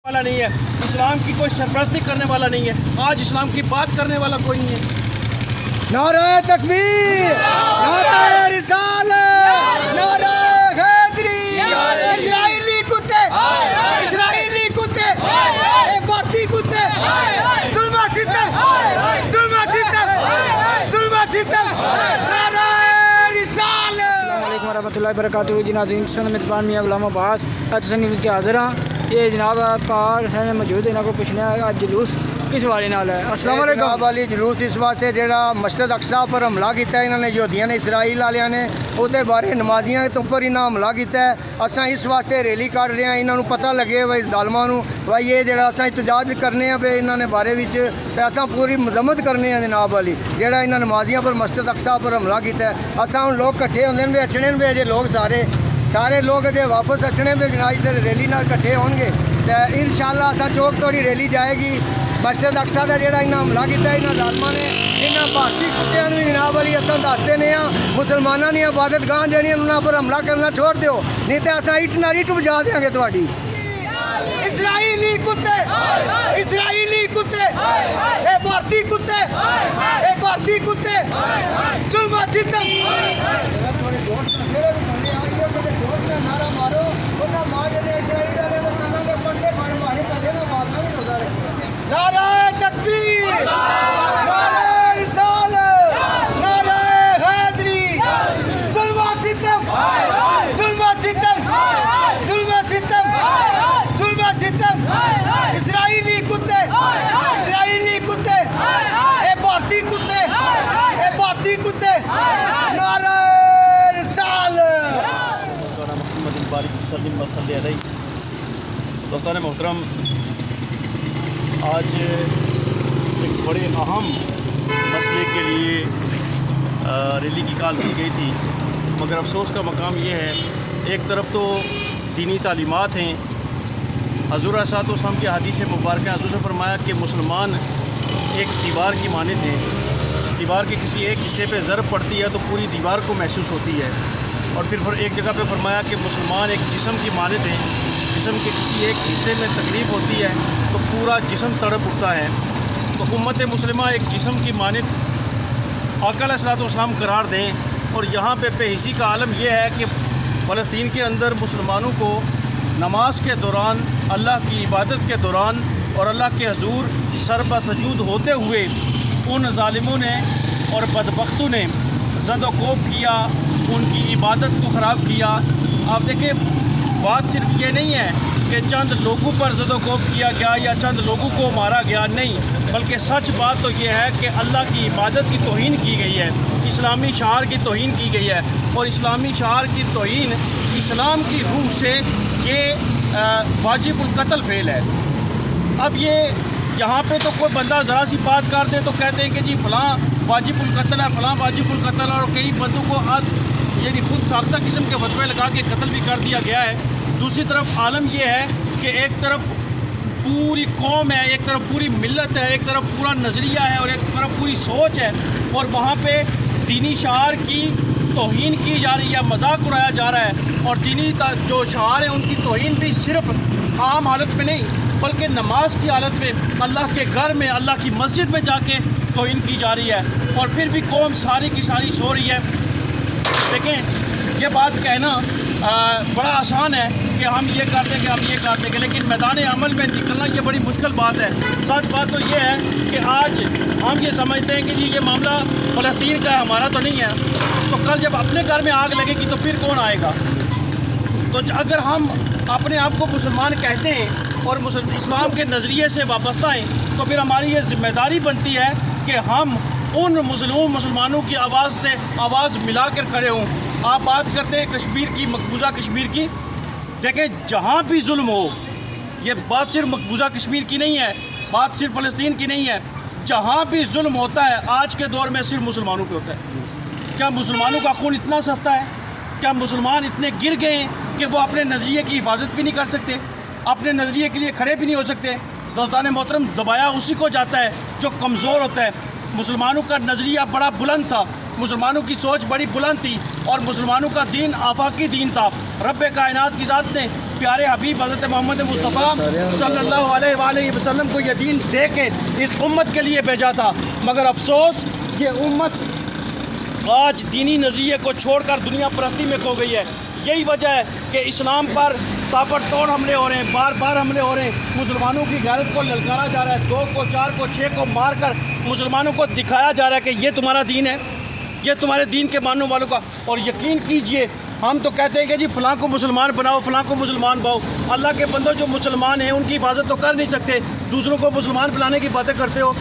والا نہیں ہے، اسلام کی کوئی سرپرستی کرنے والا نہیں ہے، آج اسلام کی بات کرنے والا کوئی نہیں ہے۔ نعرہ تکبیر، نعرہ رسالت، نعرہ حیدری، اسرائیلی کتے، اسرائیلی کتے، بھارتی کتے، ظلم و ستم، ظلم و ستم، ظلم و ستم، نعرہ رسالت۔ السلام علیکم ورحمۃ اللہ وبرکاتہ۔ جی ناظرین، سن میزبان میاں غلام عباس تسنی کے حاضر ہاں۔ یہ جناب پاک سامنے موجود ہے، انہوں کو پوچھنا ہے آج جلوس کس والے نال ہے؟ السلام علیکم۔ جناب علی جلوس اس واسطے جڑا مسجد اقصا پر حملہ کیتا ہے انہوں نے یہودیاں نے، اسرائیل والوں نے، وہ بارے نمازیاں کے اوپر انہیں حملہ کیتا ہے۔ اساں اس واسطے ریلی کر رہے ہیں، انہوں پتہ لگے بھائی ظالماں نوں بھائی یہ جڑا اساں احتجاج کرنے ہیں پہ انہوں نے بارے وچ تے اساں پوری مذمت کرنے ہیں جناب علی جڑا انہاں نمازیاں پر مسجد اقصا پر حملہ کیتا ہے۔ اساں ہن لوگ کٹھے ہوندے نے اچھنے نے جے لوگ سارے لوگ جے واپس اچھنے پہ جناب ریلی نال کٹھے ہون گے تے انشاءاللہ اساں چوک توڑی ریلی جائے گی۔ مسجد اقصا کا جڑا انہیں حملہ کیا ہے انہاں ظالماں نے، انہاں بھارتی کتیاں بھی جناب علی اساں دستے نے ہاں مسلماناں دی عبادت گاہ جہڑیاں انہاں پر حملہ کرنا چھوڑ دیو، نہیں تے اساں اٹ نال اٹ بجا دیاں گے تہاڈی۔ اسرائیلی کتے، اسرائیلی کتے، اے بھارتی کتے، اے بھارتی کتے، ظلم و ستم۔ نعرہ مارو انہاں مار دے اسرائیل والے دے کاناں دے پردے بن باہر پہلے نہ مارنا نہیں ہوتا رہے۔ نعرہ تکبیر، نعرہ رسالت، نعرہ حیدری، ظلم و ستم، ظلم و ستم، ظلم و ستم، ظلم و ستم، اسرائیلی کتے، اسرائیلی کتے، اے بھارتی کتے، اے بھارتی کتے، نعرہ رسالت۔ محمد الباری وسلم وصلی علیہ۔ دوستان محترم، آج ایک بڑے اہم مسئلے کے لیے ریلی کی کال کی گئی تھی، مگر افسوس کا مقام یہ ہے ایک طرف تو دینی تعلیمات ہیں، حضور علیہ الصلوۃ والسلام کی حدیث مبارکہ حضور نے فرمایا کہ مسلمان ایک دیوار کی مانند ہیں، دیوار کے کسی ایک حصے پہ ضرب پڑتی ہے تو پوری دیوار کو محسوس ہوتی ہے، اور پھر ایک جگہ پہ فرمایا کہ مسلمان ایک جسم کی مانند ہیں، جسم کے کسی ایک حصے میں تکلیف ہوتی ہے تو پورا جسم تڑپ اٹھتا ہے۔ تو امت مسلمہ ایک جسم کی مانند آقا علیہ الصلوۃ والسلام قرار دیں، اور یہاں پہ بے حسی کا عالم یہ ہے کہ فلسطین کے اندر مسلمانوں کو نماز کے دوران، اللہ کی عبادت کے دوران اور اللہ کے حضور سر بسجود ہوتے ہوئے ان ظالموں نے اور بدبختوں نے زد و کوب کیا، ان کی عبادت کو خراب کیا۔ آپ دیکھیں، بات صرف یہ نہیں ہے کہ چند لوگوں پر زد و کوب کیا گیا یا چند لوگوں کو مارا گیا، نہیں، بلکہ سچ بات تو یہ ہے کہ اللہ کی عبادت کی توہین کی گئی ہے، اسلامی شعار کی توہین کی گئی ہے، اور اسلامی شعار کی توہین اسلام کی روح سے یہ واجب القتل فعل ہے۔ اب یہاں پہ تو کوئی بندہ ذرا سی بات کر دے تو کہتے ہیں کہ جی فلاں واجب القتل ہے، فلاں واجب القتل، اور کئی بندوں کو آج یعنی خود ساختہ قسم کے فتوے لگا کے قتل بھی کر دیا گیا ہے۔ دوسری طرف عالم یہ ہے کہ ایک طرف پوری قوم ہے، ایک طرف پوری ملت ہے، ایک طرف پورا نظریہ ہے اور ایک طرف پوری سوچ ہے، اور وہاں پہ دینی شعار کی توہین کی جا رہی ہے، مذاق اڑایا جا رہا ہے، اور دینی جو شعار ہیں ان کی توہین بھی صرف عام حالت میں نہیں بلکہ نماز کی حالت میں، اللہ کے گھر میں، اللہ کی مسجد میں جا کے توہین کی جا رہی ہے، اور پھر بھی قوم ساری کی ساری سو رہی ہے۔ دیکھیں، یہ بات کہنا بڑا آسان ہے کہ ہم یہ کر دیں گے، ہم یہ کر دیں گے، لیکن میدان عمل میں نکلنا یہ بڑی مشکل بات ہے۔ سچ بات تو یہ ہے کہ آج ہم یہ سمجھتے ہیں کہ جی یہ معاملہ فلسطین کا ہے، ہمارا تو نہیں ہے، تو کل جب اپنے گھر میں آگ لگے گی تو پھر کون آئے گا؟ تو اگر ہم اپنے آپ کو مسلمان کہتے ہیں اور اسلام کے نظریے سے وابستہ ہیں تو پھر ہماری یہ ذمہ داری بنتی ہے کہ ہم ان مسلمانوں کی آواز سے آواز ملا کر کھڑے ہوں۔ آپ بات کرتے ہیں کشمیر کی، مقبوضہ کشمیر کی، دیکھیں جہاں بھی ظلم ہو، یہ بات صرف مقبوضہ کشمیر کی نہیں ہے، بات صرف فلسطین کی نہیں ہے، جہاں بھی ظلم ہوتا ہے آج کے دور میں صرف مسلمانوں پہ ہوتا ہے۔ کیا مسلمانوں کا خون اتنا سستا ہے؟ کیا مسلمان اتنے گر گئے ہیں کہ وہ اپنے نظریے کی حفاظت بھی نہیں کر سکتے، اپنے نظریے کے لیے کھڑے بھی نہیں ہو سکتے؟ دوستان محترم، دبایا اسی کو جاتا ہے جو کمزور ہوتا ہے۔ مسلمانوں کا نظریہ بڑا بلند تھا، مسلمانوں کی سوچ بڑی بلند تھی، اور مسلمانوں کا دین آفاقی دین تھا۔ رب کائنات کی ذات نے प्यारे हबीब हज़रत मोहम्मद मुस्तफ़ा सल्लल्लाहु अलैहि वसल्लम को ये दीन दे के इस उम्मत के लिए भेजा था। मगर अफसोस ये उम्मत आज दीनी नज़रिए को छोड़कर दुनिया परस्ती में खो गई है। यही वजह है कि इस्लाम पर ताबड़तोड़ हमले हो रहे हैं, बार बार हमले हो रहे हैं। मुसलमानों की गैरत को ललकारा जा रहा है, 2 को 4 को 6 को मार कर मुसलमानों को दिखाया जा रहा है कि ये तुम्हारा दीन है, ये तुम्हारे दीन के मानने वालों का। और यकीन कीजिए हम तो कहते हैं कि जी फ़लाँ को मुसलमान बनाओ, फ़लाँ को मुसलमान बनाओ। अल्लाह के बंदो जो मुसलमान हैं उनकी हिफाजत तो कर नहीं सकते, दूसरों को मुसलमान बनाने की बातें करते हो।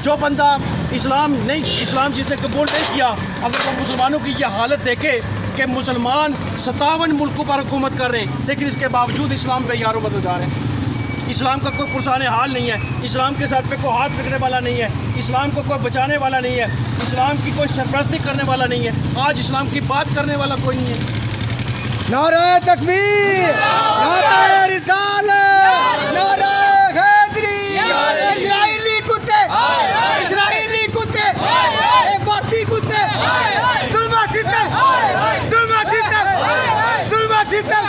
जो बंदा इस्लाम जिसे कबूल नहीं किया, अगर वो मुसलमानों की ये हालत देखे कि मुसलमान 57 मुल्कों पर हुकूमत कर रहे हैं, लेकिन इसके बावजूद इस्लाम पे यारों मददगार हैं। इस्लाम का कोई पुरसाने हाल नहीं है, इस्लाम के सर पे कोई हाथ फेंकने वाला नहीं है, इस्लाम को कोई बचाने वाला नहीं है, इस्लाम की कोई सरपरस्ती करने वाला नहीं है। आज इस्लाम की बात करने वाला कोई नहीं है। नारे तकबीर, नारे रिसालत, नारे हैदरी, इजराइली कुत्ते, इजराइली कुत्ते, भारतीय कुत्ते, जुल्मा सितम, जुल्मा सितम, जुल्मा सितम,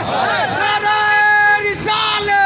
नारे रिसालत।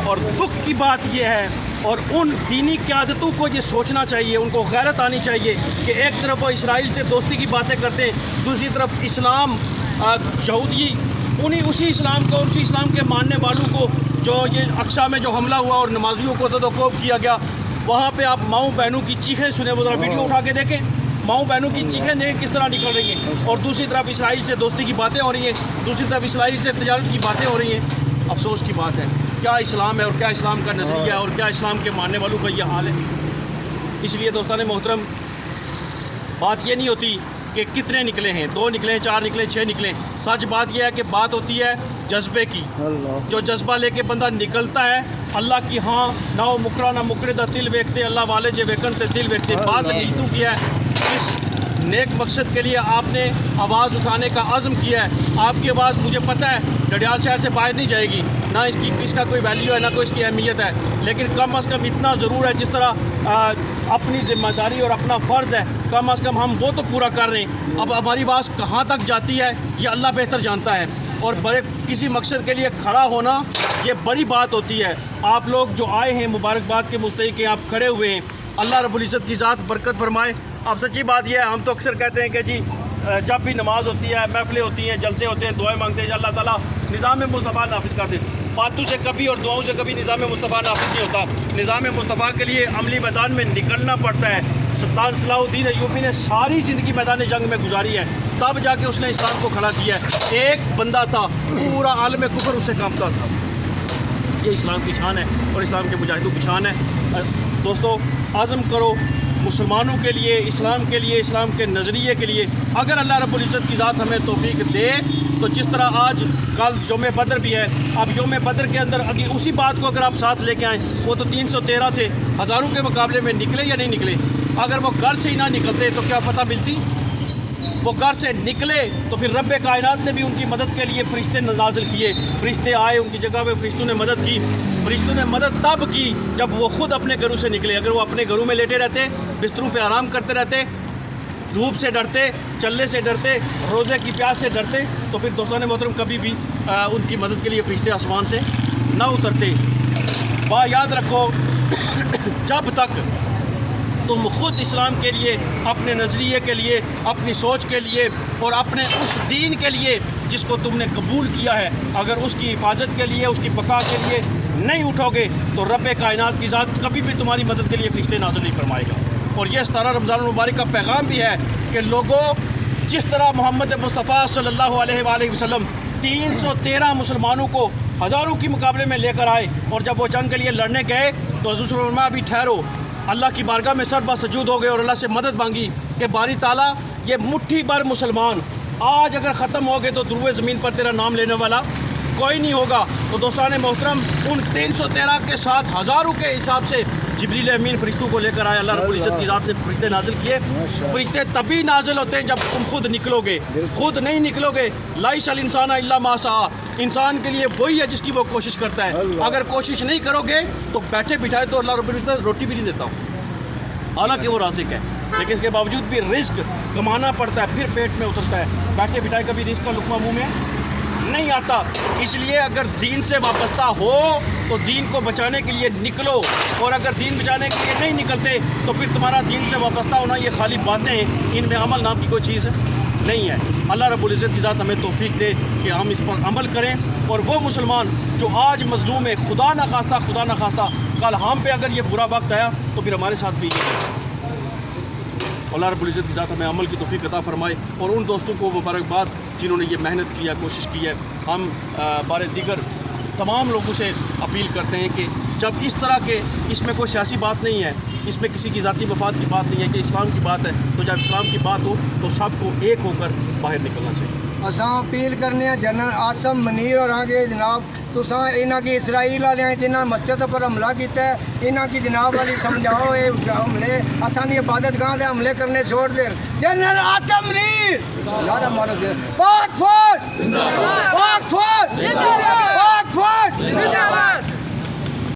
और दुख की बात यह है, और उन दीनी क़यादतों को ये सोचना चाहिए, उनको गैरत आनी चाहिए कि एक तरफ वो इसराइल से दोस्ती की बातें करते हैं, दूसरी तरफ इस्लाम यहूदी उसी इस्लाम को, उसी इस्लाम के मानने वालों को, जो ये अक्सा में जो हमला हुआ और नमाजियों को ज़दोकोब किया गया, वहाँ पे आप माओ बहनों की चीखें सुने, वो ज़रा वीडियो उठा के देखें, माओ बहनों की चीखें देखें किस तरह निकल रही हैं। और दूसरी तरफ इसराइल से दोस्ती की बातें हो रही हैं, दूसरी तरफ इसराइल से तजारत की बातें हो रही हैं। अफसोस की बात है, क्या इस्लाम है और क्या इस्लाम का नज़रिया है और क्या इस्लाम के मानने वालों का ये हाल है। इसलिए दोस्तान मोहतरम, बात ये नहीं होती कि कितने निकले हैं, 2 निकले, 4 निकले, 6 निकले। सच बात यह है कि बात होती है जज्बे की। जो जज्बा लेके बंदा निकलता है अल्लाह की, हाँ ना वो मुकरा ना मुकरे दा दिल वेखते, अल्लाह वाले जे वेकन ते दिल वेखते। बात नीतू की है, इस नेक मकसद के लिए आपने आवाज़ उठाने का अज़म किया है। आपकी आवाज़ मुझे पता है डडियाल शहर से बाहर नहीं जाएगी, ना इसका कोई वैल्यू है, ना कोई इसकी अहमियत है, लेकिन कम अज़ कम इतना ज़रूर है, जिस तरह अपनी ज़िम्मेदारी और अपना फ़र्ज़ है, कम अज़ कम हम वो तो पूरा कर रहे हैं। अब हमारी आवाज़ कहाँ तक जाती है ये अल्लाह बेहतर जानता है। और बड़े किसी मकसद के लिए खड़ा होना ये बड़ी बात होती है। आप लोग जो आए हैं मुबारकबाद के मुस्तहिक़ हैं, आप खड़े हुए हैं, अल्लाह रब्बुल इज़्ज़त की ज़ात बरकत फरमाए। अब सच्ची बात यह है, हम तो अक्सर कहते हैं कि जी जब भी नमाज होती है, महफ़िलें होती हैं, जलसे होते हैं, दुआएं मांगते हैं, अल्लाह ताला निज़ाम मुस्तफ़ा नाफिज़ कर दे। बातों से कभी और दुआओं से कभी निज़ाम मुस्तफ़ा नाफिज़ नहीं होता। निज़ाम मुस्तफ़ा के लिए अमली मैदान में निकलना पड़ता है। सुल्तान सलाहुद्दीन अय्यूबी ने सारी ज़िंदगी मैदान जंग में गुजारी है, तब जाके उसने इस्लाम को खड़ा किया है। एक बंदा था, पूरा आलम कुफर उससे कांपता था। ये इस्लाम की शान है और इस्लाम के मुजाहिदों की शान है। दोस्तों, आज़म करो मुसलमानों के लिए, इस्लाम के लिए, इस्लाम के नज़रिए के लिए। अगर अल्लाह रब्बुल इज़्ज़त की ज़ात हमें तौफीक दे तो जिस तरह आज कल यौम बदर भी है, अब यौम बदर के अंदर अभी उसी बात को अगर आप साथ लेके आएँ, वो तो 313 थे, हज़ारों के मुकाबले में निकले या नहीं निकले। अगर वो घर से ही ना निकलते तो क्या फ़तह मिलती। वो घर से निकले तो फिर रब्बे कायनात ने भी उनकी मदद के लिए फ़रिश्ते नाज़िल किए, फ़रिश्ते आए उनकी जगह पे, फ़रिश्तों ने मदद की। फ़रिश्तों ने मदद तब की जब वो ख़ुद अपने घरों से निकले। अगर वो अपने घरों में लेटे रहते, बिस्तरों पे आराम करते रहते, धूप से डरते, चलने से डरते, रोज़े की प्यास से डरते, तो फिर दोस्तान मोहतरम कभी भी उनकी मदद के लिए फ़रिश्ते आसमान से ना उतरते। याद रखो, जब तक तुम खुद इस्लाम के लिए, अपने नज़रिए के लिए, अपनी सोच के लिए और अपने उस दीन के लिए जिसको तुमने कबूल किया है, अगर उसकी हिफाजत के लिए, उसकी बका के लिए नहीं उठोगे तो रब्बे कायनात की ज़ात कभी भी तुम्हारी मदद के लिए फ़रिश्ते नाज़िल नहीं फरमाएगा। और ये 17 रमज़ान मुबारक का पैगाम भी है कि लोगों, जिस तरह मोहम्मद मुस्तफ़ा सल्लल्लाहु अलैहि वसल्लम 313 मुसलमानों को हज़ारों के मुकाबले में लेकर आए, और जब वो जंग के लिए लड़ने गए तो हुज़ूर ने फरमाया अभी ठहरो, अल्लाह की बारगाह में सर सजूद हो गए और अल्लाह से मदद मांगी कि बारी ताला ये मुट्ठी भर मुसलमान आज अगर ख़त्म हो गए तो दुरूए ज़मीन पर तेरा नाम लेने वाला कोई नहीं होगा। तो दोस्तान मोहतरम, उन 313 के साथ हज़ारों के हिसाब से जिब्रील अमीन फ़रिश्तों को लेकर आए। अल्लाह रब्बुल इज़्ज़त की ज़ात ने फ़रिश्ते नाज़िल किए। फ़रिश्ते तभी नाज़िल होते हैं जब तुम खुद निकलोगे। खुद नहीं निकलोगे, लाइसल इंसान इल्ला मा सआ, इंसान के लिए वही है जिसकी वो कोशिश करता है। अगर कोशिश नहीं करोगे तो बैठे बिठाए तो अल्लाह रब्बुल इज़्ज़त रोटी भी नहीं देता हूँ, हालांकि वो राज़िक है, लेकिन इसके बावजूद भी रिस्क कमाना पड़ता है, फिर पेट में उतरता है। बैठे बिठाए कभी रिस्क का लुक़मा मुँह में نہیں آتا. اس لیے اگر دین سے وابستہ ہو تو دین کو بچانے کے لیے نکلو, اور اگر دین بچانے کے لیے نہیں نکلتے تو پھر تمہارا دین سے وابستہ ہونا یہ خالی باتیں ہیں, ان میں عمل نام کی کوئی چیز نہیں ہے. اللہ رب العزت کی ذات ہمیں توفیق دے کہ ہم اس پر عمل کریں, اور وہ مسلمان جو آج مظلوم ہے, خدا نخواستہ کل ہم پہ اگر یہ برا وقت آیا تو پھر ہمارے ساتھ بھی یہ. اللہ رب العزت کی ذات ہمیں عمل کی توفیق عطا فرمائے, اور ان دوستوں کو مبارکباد جنہوں نے یہ محنت کی ہے, کوشش کی ہے. ہم بارے دیگر تمام لوگوں سے اپیل کرتے ہیں کہ جب اس طرح کے, اس میں کوئی سیاسی بات نہیں ہے, اس میں کسی کی ذاتی مفاد کی بات نہیں ہے, کہ اسلام کی بات ہے, تو جب اسلام کی بات ہو تو سب کو ایک ہو کر باہر نکلنا چاہیے. اساں اپیل کرنے ہیں جنرل آصم منیر اور آگے جناب تساں انہاں کی اسرائیل والے جنہاں مسجد پر حملہ کیتا ہے انہاں کی جناب والی سمجھاؤ یہ حملے اساں دی عبادت گاہ دے حملے کرنے چھوڑ دے. جنرل آصم منیر نعرہ مارو دے, پاک فوج زندہ باد, پاک فوج زندہ باد, پاک فوج زندہ باد.